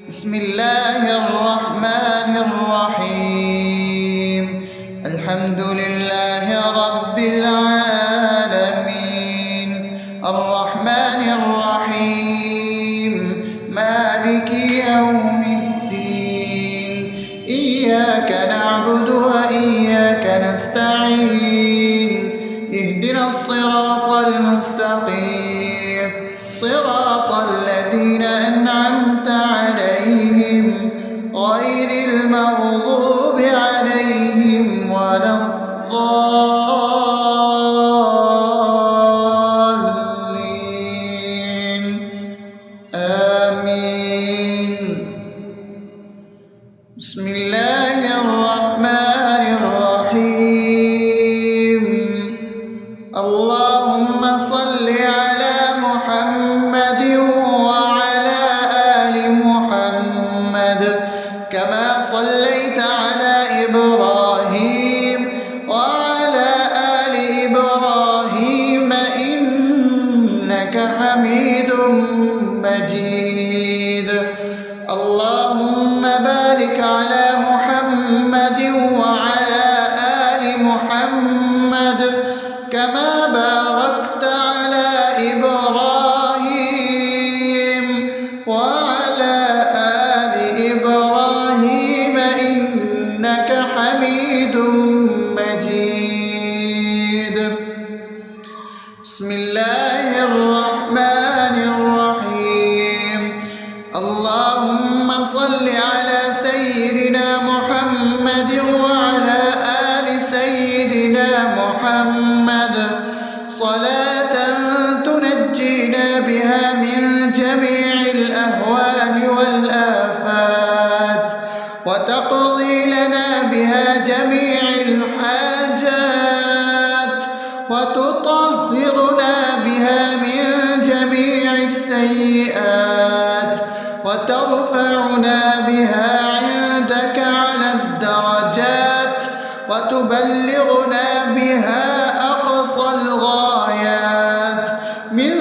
بسم الله الرحمن الرحيم. الحمد لله رب العالمين، الرحمن الرحيم، مالك يوم الدين. إياك نعبد وإياك نستعين، اهدنا الصراط المستقيم، صراط الذين أنعمت عليهم غير المغضوب عليهم ولا الضالين. آمين. بسم الله الرحمن الرحيم. اللهم صل على محمد وعلى آل محمد كما صليت على إبراهيم وعلى آل إبراهيم إنك حميد مجيد. اللهم بارك على محمد وعلى آل محمد كما باركت على إبراهيم وعلى آل إبراهيم إنك حميد مجيد. بسم الله الرحمن الرحيم. اللهم صل على سيدنا محمد وعلى آل سيدنا محمد صلاة تنجينا بها من جميع الأهوال والآفات، وتقضي لنا بها جميع الحاجات، وتطهرنا بها من جميع السيئات، وترفعنا بها عندك على الدرجات، وتبلغنا بها أقصى الغايات من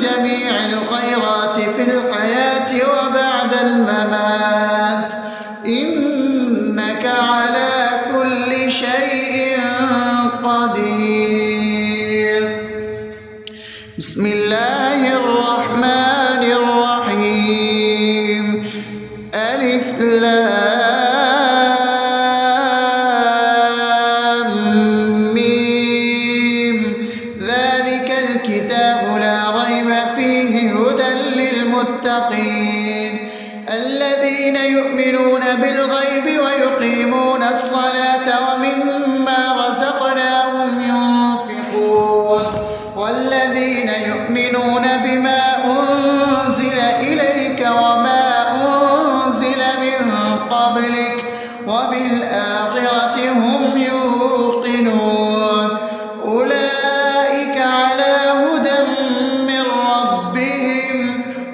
جميع الخيرات في الحياة وبعد الممات، إنك على كل شيء قدير. بسم الله الرحمن الرحيم. ألف لام ميم. ذلك الكتاب لا ريب فيه هدى للمتقين الذين يؤمنون بالغيب ويقيمون الصلاة ومما رزقناهم ينفقون والذين يؤمنون بما أنزل إليك وما أنزل من قبلك وبالآخرة هم يوقنون أولئك على هدى من ربهم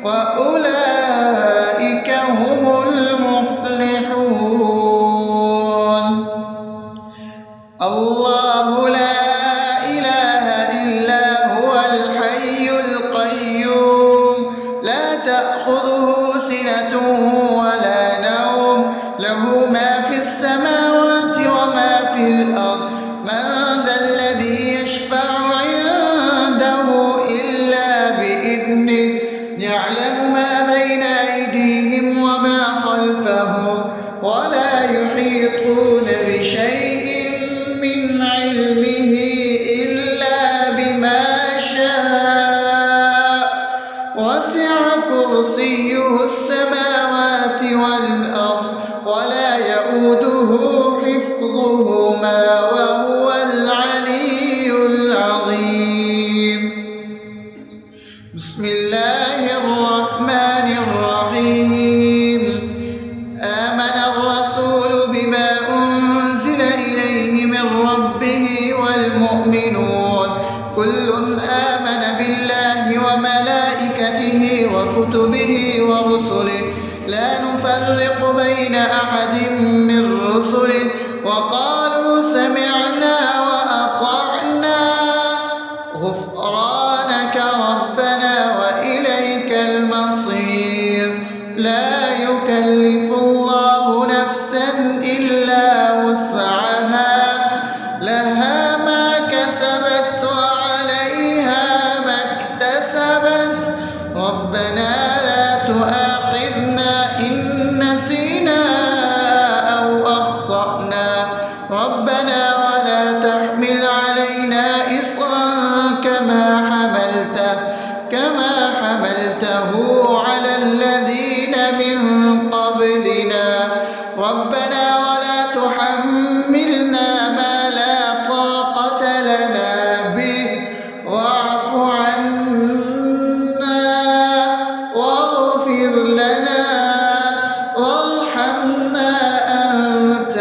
وأولئك هم المفلحون. الله لا إله إلا هو الحي القيوم لا تأخذه سنة ولا نوم له ما في السماوات وما في الأرض. من ذا الذي يشفع عنده إلا بإذنه يعلم ما بين أيديهم وما خلفهم ولا يحيطون بشيء من علمه إلا بما شاء وسع كرسيه السماوات والأرض ولا يؤوده حفظهما وهو العلي العظيم. بسم الله الرحمن الرحيم. آمن الرسول بما أنزل إليه من ربه والمؤمنون كل آمن بالله وملائكته وكتبه ورسله لا نفرق بين أحد من رسله وقالوا سمعنا وأطعنا غفرانك ربنا وإليك المصير. لا يكلف يكلف الله نفسا إلا وسعها لها ما كسبت وعليها ما اكتسبت ربنا لا تؤاخذنا إن نسينا أو أخطأنا ربنا ولا تحمل علينا إصرا كما حملته على الذين من قبلنا ربنا ولا تحملنا ما لا طاقة لنا به واعف عنا واغفر لنا وارحمنا أنت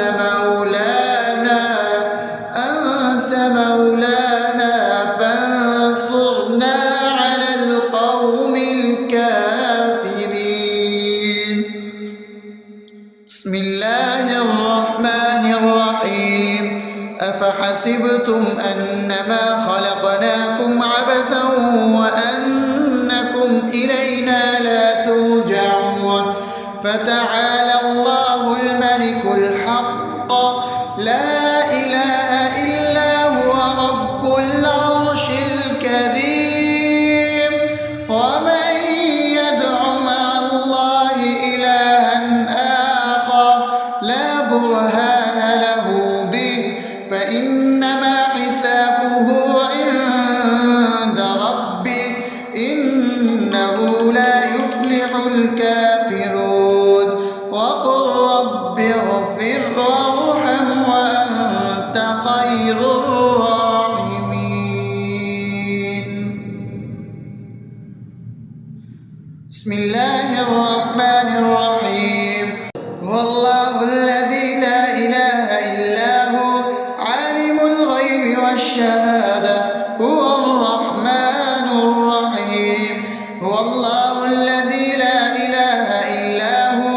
مولانا فانصرنا على القوم الكافرين. بسم الله الرحمن الرحيم أفحسبتم أنما خلقناكم عبثا وأنكم إلينا لا ترجعون فتعالى الله الملك الحق لا إله إلا هو رب العرش الكريم ومن يدع مع الله إلها آخر لا برهان له به فإنما حسابه عند ربه إنه لا يفلح الكافرون وقل رب اغفر وارحم وأنت خير الراحمين. بسم الله الرحمن الرحيم هو الله الذي لا إله إلا هو عالم الغيب والشهادة هو الرحمن الرحيم هو الله الذي لا إله إلا هو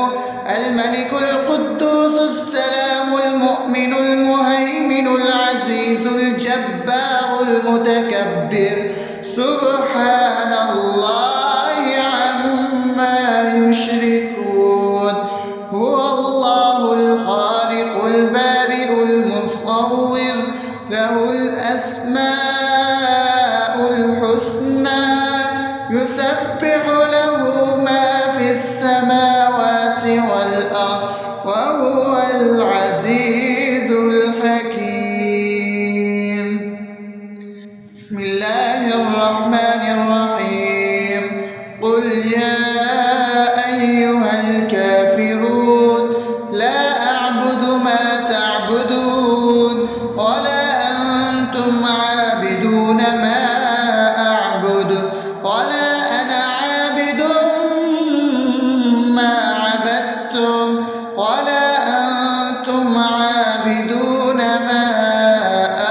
الملك القدوس السلام المؤمن المهيمن العزيز الجبار المتكبر سبحان الله عما يشركون هو الله الخالق البارئ المصور له الأسماء الحسنى يسبح له ما في السماوات والأرض وهو العزيز الحكيم. بسم الله الرحمن الرحيم قل يا أيها الكافرون لا أعبد ما تعبدون ولا أنتم عابدون ما أعبد ولا أنا عابد ما عبدتم ولا أنتم عابدون ما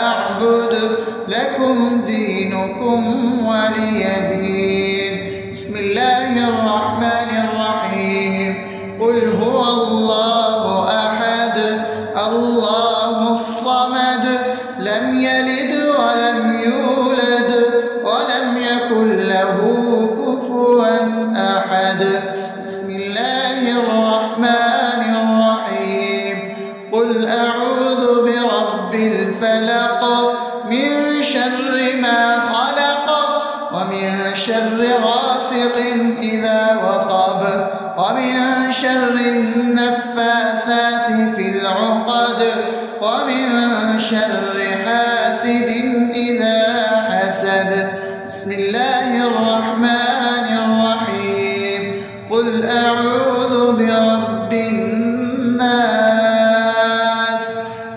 أعبد لكم دينكم ولي دين. بسم الله الرحمن الرحيم قل هو الله أحد الله الصمد لم يلد ولم يولد ولم يكن له كفوا أحد. بسم الله الرحمن الرحيم قل أعوذ برب الفلق من شر ما خلق ومن شر غاسق إذا وقب ومن شر النفاثات في العقد ومن شر حاسد إذا حسد. بسم الله الرحمن الرحيم قل أعوذ برب الناس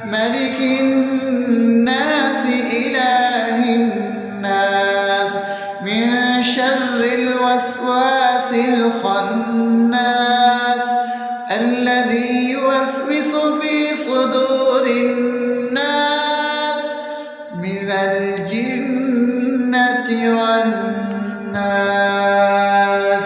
ملك الناس إله الناس من شر الوسواس الخناس الذي يوسوس في صدور الناس من الجنة والناس.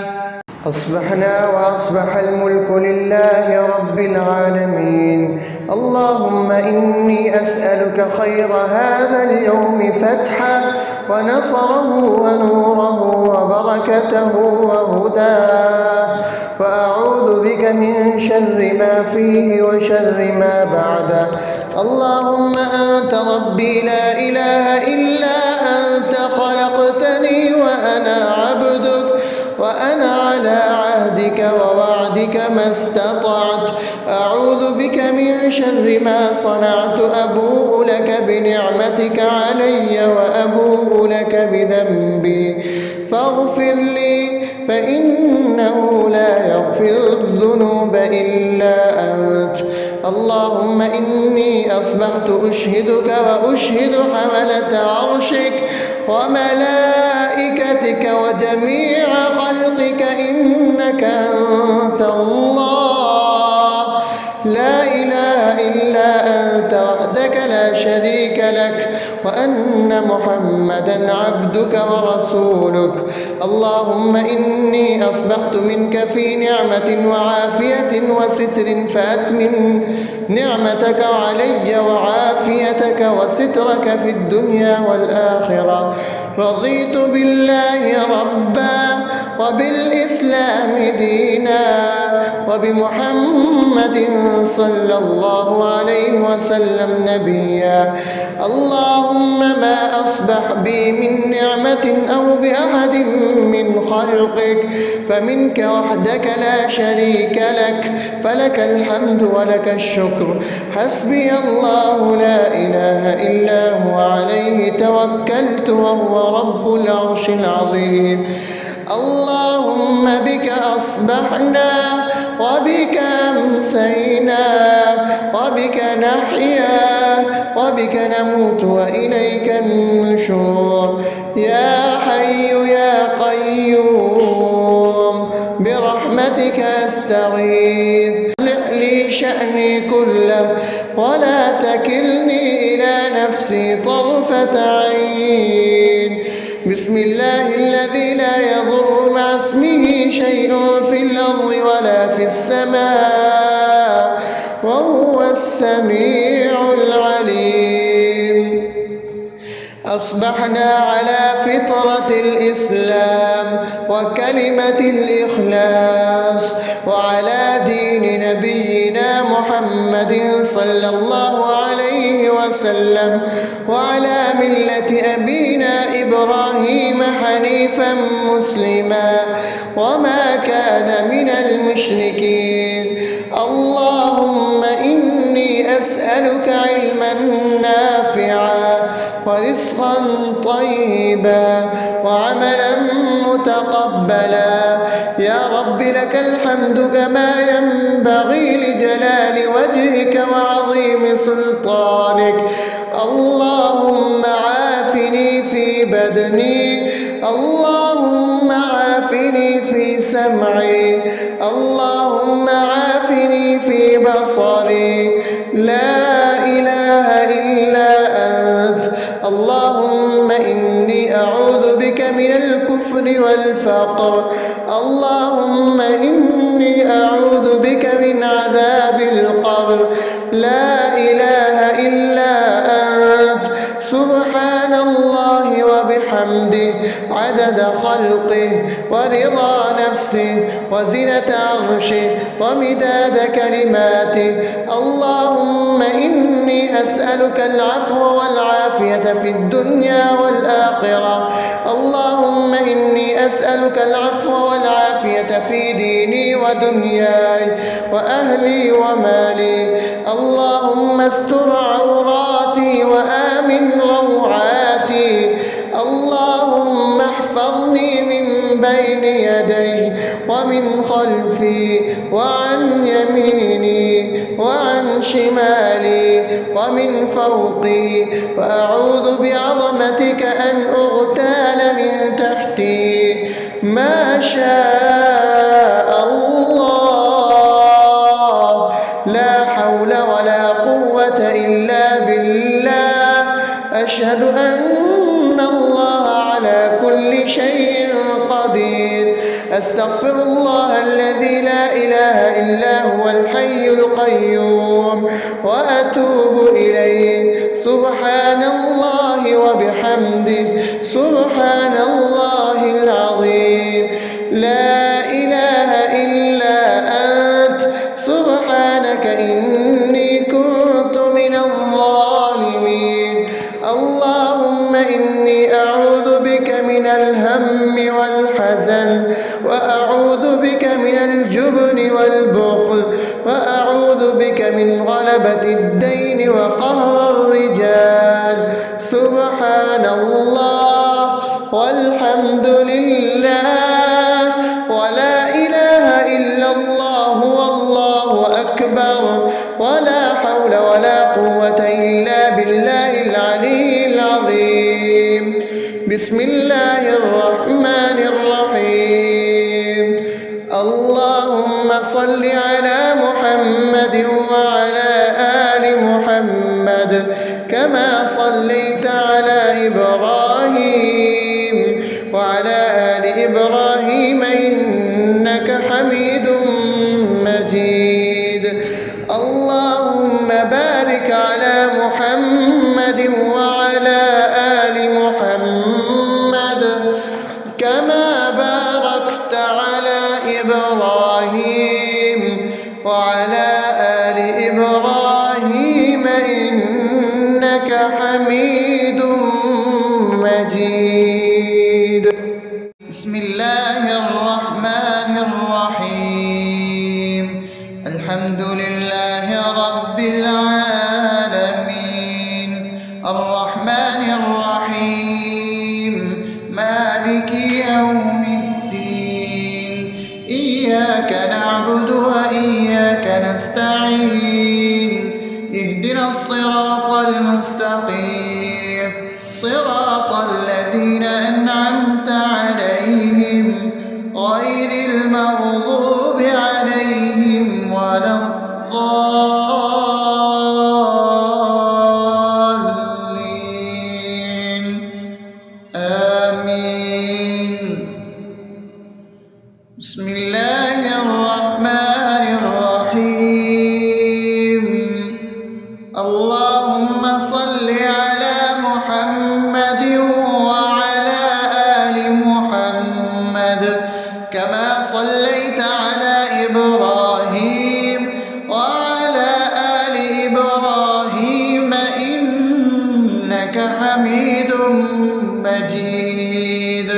أصبحنا وأصبح الملك لله رب العالمين. اللهم إني أسألك خير هذا اليوم فتحه ونصره ونوره وبركته وهداه، وأعوذ بك من شر ما فيه وشر ما بعده. اللهم أنت ربي لا إله إلا أنت، خلقتني وأنا عبدك، وأنا على عهدك ووعدك ما استطعت. أعوذ بك من شر ما صنعت، أبوء لك بنعمتك علي وأبوء لك بذنبي، فاغفر لي فإنه لا يغفر الذنوب إلا أنت. اللهم إني أصبحت أشهدك وأشهد حملة عرشك وملائكتك وجميع خلقك إنك أنت الله، لا إله إلا أنت وحدك لا شريك لك، وأن محمدا عبدك ورسولك. اللهم إني أصبحت منك في نعمة وعافية وستر، فأتمم نعمتك علي وعافيتك وسترك في الدنيا والآخرة. رضيت بالله ربا وبالإسلام دينا وبمحمد صلى الله عليه وسلم نبيا. اللهم ما أصبح بي من نعمة أو بأحد من خلقك فمنك وحدك لا شريك لك، فلك الحمد ولك الشكر. حسبي الله لا إله إلا هو، عليه توكلت وهو رب العرش العظيم. اللهم بك أصبحنا وبك أمسينا وبك نحيا وبك نموت وإليك النشور. يا حي يا قيوم برحمتك أستغيث، أصلح لي شأني كله ولا تكلني إلى نفسي طرفة عين. بسم الله الذي لا يضر مع اسمه شيء في الأرض ولا في السماء وهو السميع العليم. أصبحنا على فطرة الإسلام وكلمة الإخلاص وعلى دين نبينا محمد صلى الله عليه وسلم وعلى ملة أبينا إبراهيم حنيفا مسلما وما كان من المشركين. اللهم إني أسألك علما نافعا ورزقا طيبا وعملا متقبلا. يا رب لك الحمد كما ينبغي لجلال وجهك وعظيم سلطانك. اللهم عافني في بدني، اللهم عافني في سمعي، اللهم عافني في بصري. لا إله إلا أنت. اللهم إني أعوذ بك من الكفر والفقر. اللهم إني أعوذ بك من عذاب القبر. لا إله إلا أنت. سبحان الله وبحمده عدد خلقه ورضا نفسه وزنة عرشه ومداد كلماته. اللهم إني أسألك العفو والعافية في الدنيا والآخرة. اللهم إني أسألك العفو والعافية في ديني ودنياي وأهلي ومالي. اللهم استر عوراتي وآمن روعاتي. اللهم احفظني من بين يدي ومن خلفي وعن يميني وعن شمالي ومن فوقي، وأعوذ بعظمتك أن أغتال من تحتي. ما شاء الله، لا حول ولا قوة إلا بالله. أشهد أن الله على كل شيء قدير. أستغفر الله الذي لا إله إلا هو الحي القيوم وأتوب إليه. سبحان الله وبحمده سبحان الله العظيم. لا إله إلا أنت سبحانك إني كنت من الظالمين. اللهم إني أعوذ بك من الهم والحزن، وأعوذ بك من الجبن والبخل، وأعوذ بك من غلبة الدين وقهر الرجال. سبحان الله والحمد لله ولا إله إلا الله والله أكبر ولا حول ولا قوة إلا بالله العلي العظيم. بسم الله الرحمن الرحيم. اللهم صل على محمد وعلى آل محمد كما صليت على إبراهيم وعلى آل إبراهيم إنك حميد مجيد. اللهم بارك على محمد وعلى آل محمد كما باركت على إبراهيم وعلى آل إبراهيم إنك حميد مجيد. بسم الله الرحمن الرحيم. الحمد لله رب العالمين الرحمن الرحيم مالك يوم الدين. إياك نعبد وإياك نستعين. اهدنا الصراط المستقيم صراط الذين أنعمت عليهم غير المغضوب عليهم ولا الضالين. آمين. بسم الله الرحمن الرحيم. اللهم صل على محمد وعلى آل محمد كما صليت على إبراهيم وعلى آل إبراهيم إنك حميد مجيد.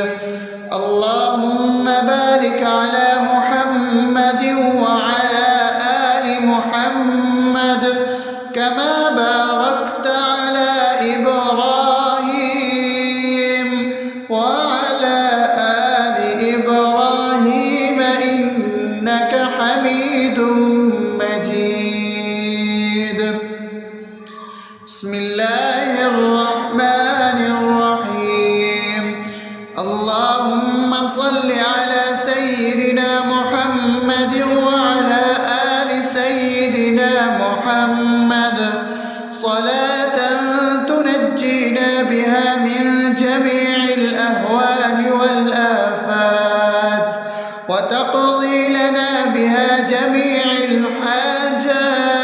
اللهم بارك على محمد وعلى آل محمد كما باركت على إبراهيم وعلى آل إبراهيم إنك حميد مجيد. بسم الله الرحمن الرحيم. اللهم صل على سيدنا محمد وعلى آل سيدنا محمد صلاة تنجينا بها من جميع الأهوال والآفات وتقضي لنا بها جميع الحاجات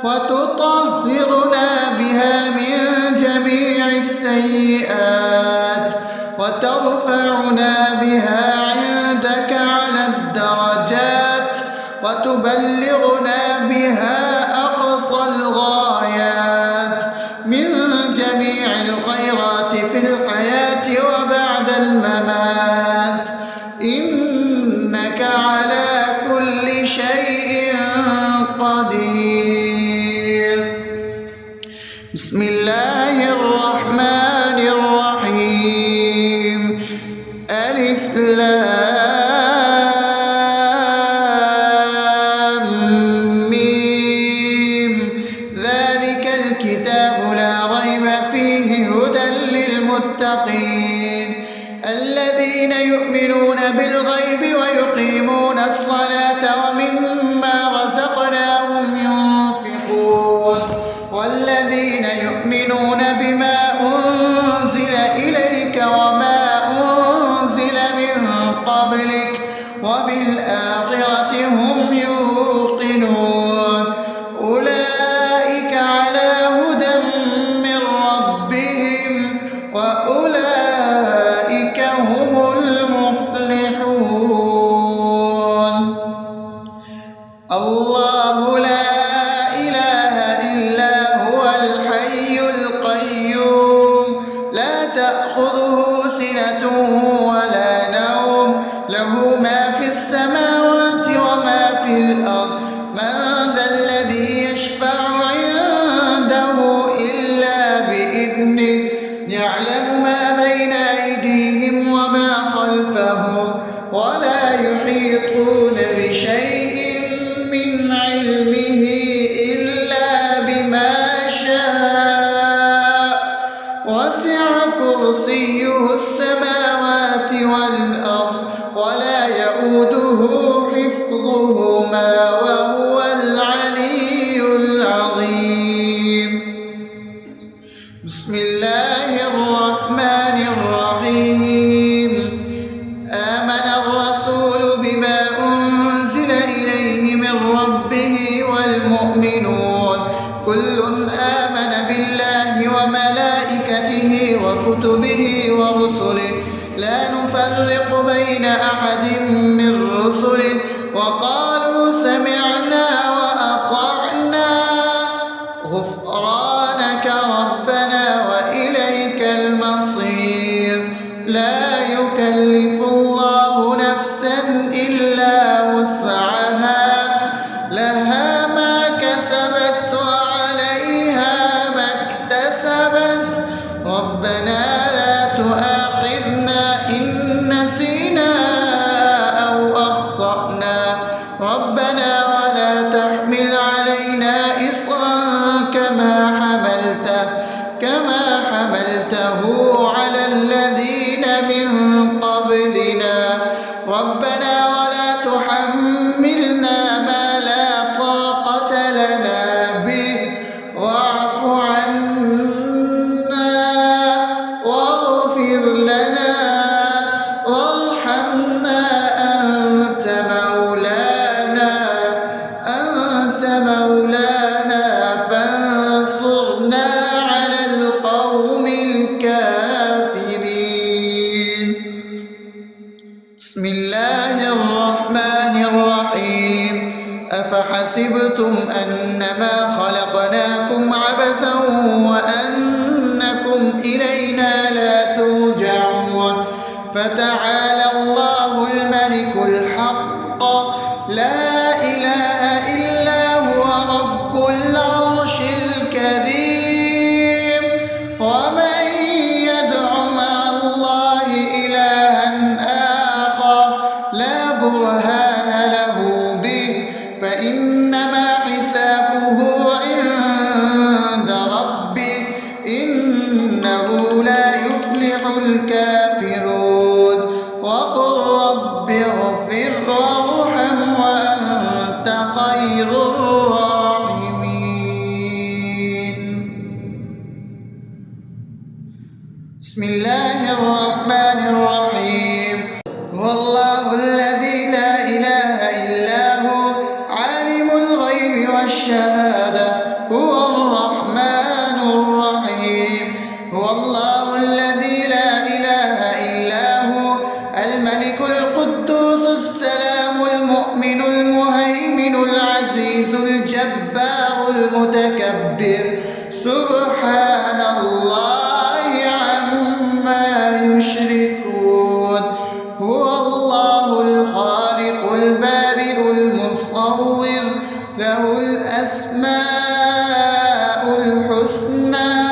وتطهرنا بها من جميع السيئات وترفعنا بها عندك على الدرجات وتبلغنا بها أقصى الغايات من جميع الخيرات في الحياة وبعد الممات إنك على كل شيء قدير. بسم الله الرحمن الرحيم. ألف لام ميم. ذلك الكتاب لا ريب فيه هدى للمتقين الذين يؤمنون بالغيب ويقيمون الصلاة ومما رزقناهم الله لا إله إلا هو الحي القيوم لا تأخذه سنة ولا نوم له ما في السماوات وما في الأرض من ذا الذي يشفع عنده إلا بإذنه يعلم ما بين أيديهم وما خلفهم ولا يحيطون بشيء من علمه إلا بما شاء وسع كرسيه السماوات والأرض ولا يئوده حفظهما وهو العلي العظيم بسم الله الرحمن الرحيم آمن الرسول بما أنزل إليه من ربه والمؤمنون كل آمن بالله وملائكته وكتبه ورسله لا نفرق بين أحد من رسله وقالوا سمعنا وأطعنا غفرانك ربنا وإليك المصير لا يكلف الله نفسا إلا وسعها لها ما كسبت وعليها ما اكتسبت ربنا لا تؤاخذنا إن نسينا أو أخطأنا ربنا ولا تحمل علينا إصرا كما حملته على الذين من قبلنا ربنا ولا تحملنا ما لا طاقة لنا به واعف عنا واغفر لنا وارحمنا أنت مولانا فانصرنا على القوم الكافرين بسم الله الرحمن الرحيم أفحسبتم أنما خلقناكم عبثا وأنكم إلينا لا ترجعون فتعالى الله الملك الحق لا إله إلا هو رب العرش الكريم ومن يدع مع الله إلها آخر لا برهان له به فإنما حسابه عند ربه إنه لا يفلح الكافرون وقل رب اغفر وارحم وأنت خير الراحمين بسم الله الرحمن الرحيم هو الله الذي لا إله إلا هو عالم الغيب والشهادة هو الرحمن الرحيم هو الله الذي لا إله إلا هو الملك القدوس السلام المؤمن المهيمن العزيز الجبار المتكبر سبحان الله عما يشركون هو الله الخالق البارئ المصور له الأسماء الحسنى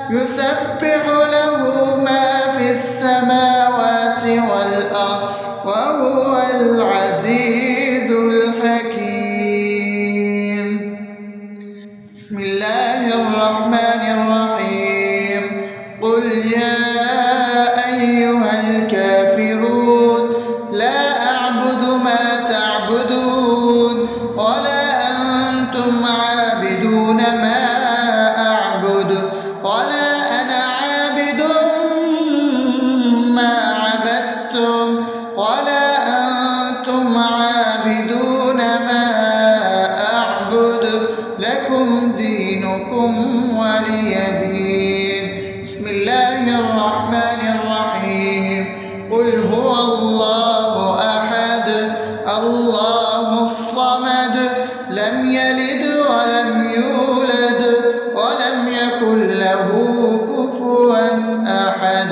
يسبح له ما في السماوات والأرض وهو العزيز الحكيم بسم الله الرحمن الرحيم قل يا أيها الكافرون لا أعبد ما تعبدون ولا أنتم عابدون ما أعبد ولا أنا عابد ما عبدتم ولا أنتم عابدون ما أعبد لكم دينكم ولي دين بسم الله الرحمن الرحيم قل هو الله أحد الله الصمد لم يلد ولم يولد ولم يكن له كفوا أحد.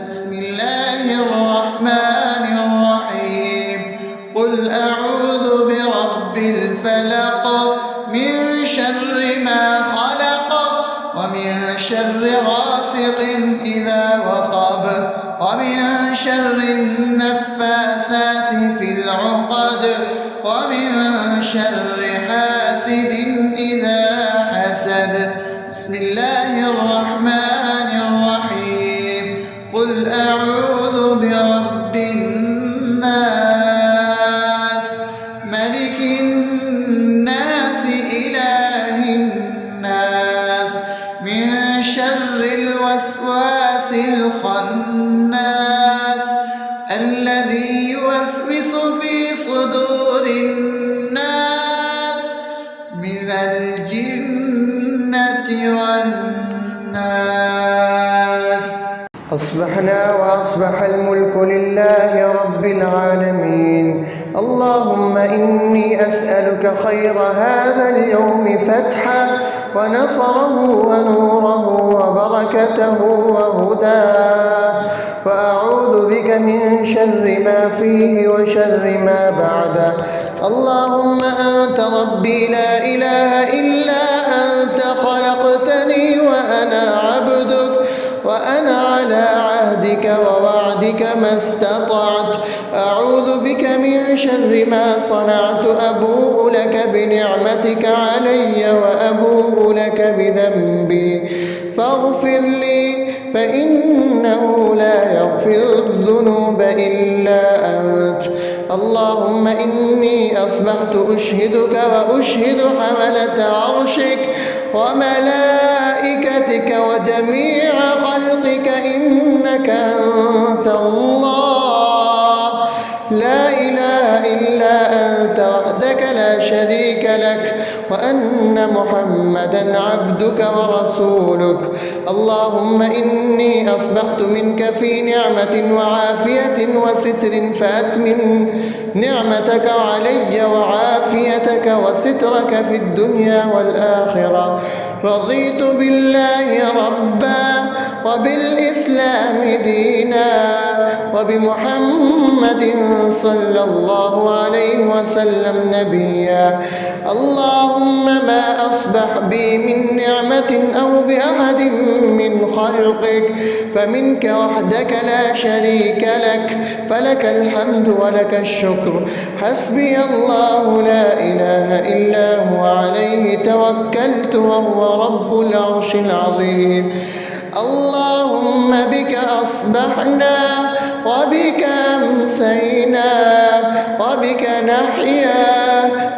بسم الله الرحمن الرحيم. قل أعوذ برب الفلق من شر ما خلق ومن شر غاسق إذا وقب ومن شر النفاثات في العقد ومن شر حاسد إذا حسد. بسم الله الرحمن الرحيم. قل أعوذ برب الناس ملك الناس إله الناس من شر الوسواس الخناس الذي يوسوس في صدور الناس من الجنة والناس. أصبحنا وأصبح الملك لله رب العالمين. اللهم إني أسألك خير هذا اليوم فتحه ونصره ونوره وبركته وهداه، وأعوذ بك من شر ما فيه وشر ما بعده. اللهم أنت ربي لا إله إلا أنت، خلقتني وأنا عبدك وأنا على عهدك ووعدك ما استطعت. أعوذ بك من شر ما صنعت. أبوء لك بنعمتك علي وأبوء لك بذنبي فاغفر لي، فإنه لا يغفر الذنوب إلا أنت. اللهم إني أصبحت أشهدك وأشهد حملة عرشك وملائكتك وجميع خلقك إنك أنت الله لا إله إلا أنت وحدك لا شريك لك، وأن محمدا عبدك ورسولك. اللهم إني أصبحت منك في نعمة وعافية وستر، فأتمم نعمتك علي وعافيتك وسترك في الدنيا والآخرة. رضيت بالله ربا وبالإسلام دينا وبمحمد صلى الله عليه وسلم نبيا. اللهم ما أصبح بي من نعمة أو بأحد من خلقك فمنك وحدك لا شريك لك، فلك الحمد ولك الشكر. حسبي الله لا إله إلا هو عليه توكلت وهو رب العرش العظيم. اللهم بك أصبحنا وبك أمسينا وبك نحيا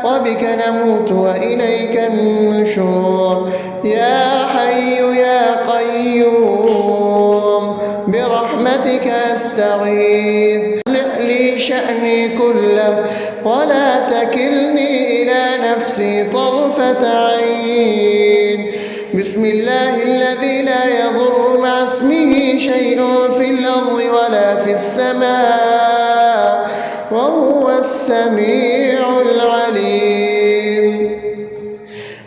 وبك نموت وإليك النشور. يا حي يا قيوم برحمتك أستغيث، أصلح لي شأني كله ولا تكلني إلى نفسي طرفة عين. بسم الله الذي لا يضر مع اسمه شيء في الأرض ولا في السماء وهو السميع العليم.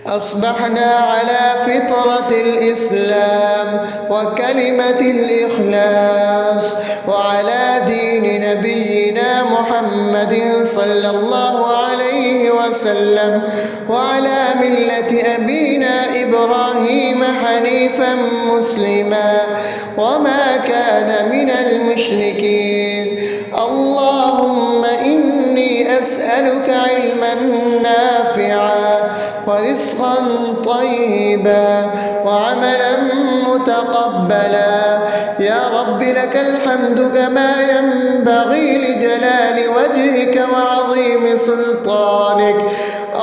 أصبحنا على فطرة الإسلام وكلمة الإخلاص وعلى دين نبينا محمد صلى الله عليه وسلم وعلى ملة أبينا إبراهيم حنيفا مسلما وما كان من المشركين. اللهم إني أسألك علما نافعا ورزقا طيبا وعملا متقبلا. يا رب لك الحمد كما ينبغي لجلال وجهك وعظيم سلطانك.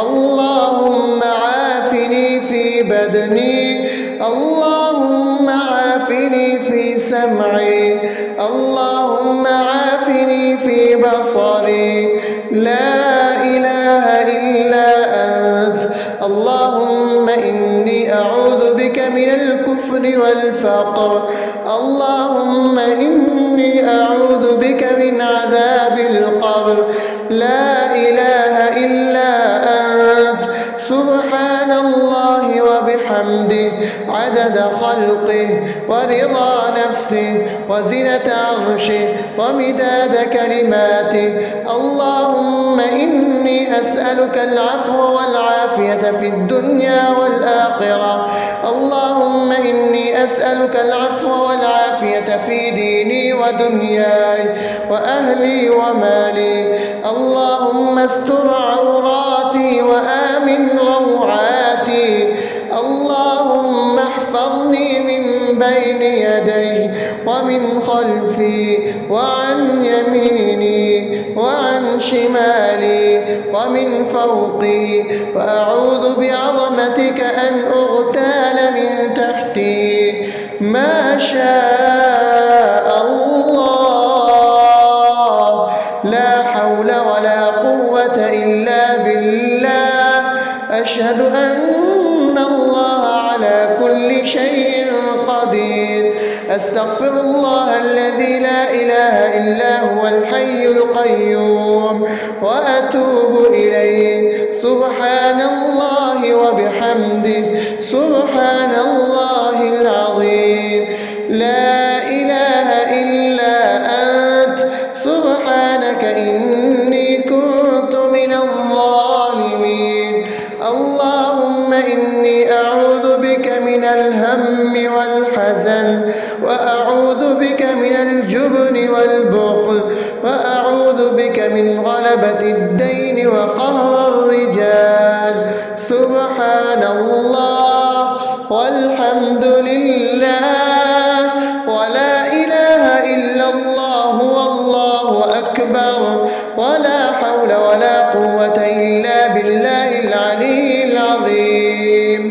اللهم عافني في بدني، اللهم عافني في سمعي، اللهم عافني في بصري. لا إله إلا أنت. اللهم إني أعوذ بك من الكفر والفقر. اللهم إني أعوذ بك من عذاب القبر. لا إله إلا أنت. سبحان الله وبحمده عدد خلقه ورضا نفسه وزنة عرشه ومداد كلماته. اللهم إني أسألك العفو والعافية في الدنيا والآخرة. اللهم إني أسألك العفو والعافية في ديني ودنياي وأهلي ومالي. اللهم استر عوراتي وآمن روعاتي. اللهم احفظني من بين يدي ومن خلفي وعن يميني وعن شمالي ومن فوقي، وأعوذ بعظمتك أن أغتال من تحتي. ما شاء الله، لا حول ولا قوة إلا بالله. أشهد أن الله على كل شيء قدير. أستغفر الله الذي لا إله إلا هو الحي القيوم وأتوب إليه. سبحان الله وبحمده سبحان الله العظيم. لا إله إلا أنت سبحانك إني كنت من الظالمين. اللهم إني أعوذ بك من الهم والحزن، وأعوذ بك من الجبن والبخل، وأعوذ بك من غلبة الدين وقهر الرجال. سبحان الله والحمد لله ولا إله إلا الله والله أكبر، ولا حول ولا قوة إلا بالله العلي العظيم.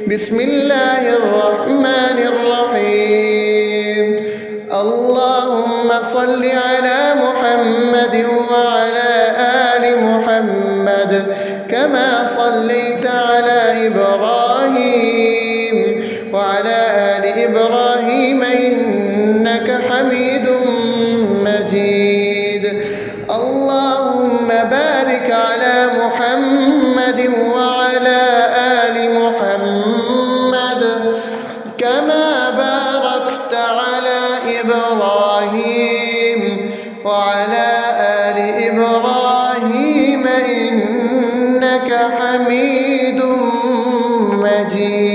بسم الله الرحمن الرحيم. اللهم صل على محمد وعلى آل محمد كما صليت على إبراهيم وعلى آل إبراهيم إنك حميد مجيد. اللهم بارك على محمد وعلى آل محمد كما باركت على إبراهيم وعلى آل إبراهيم إنك حميد مجيد.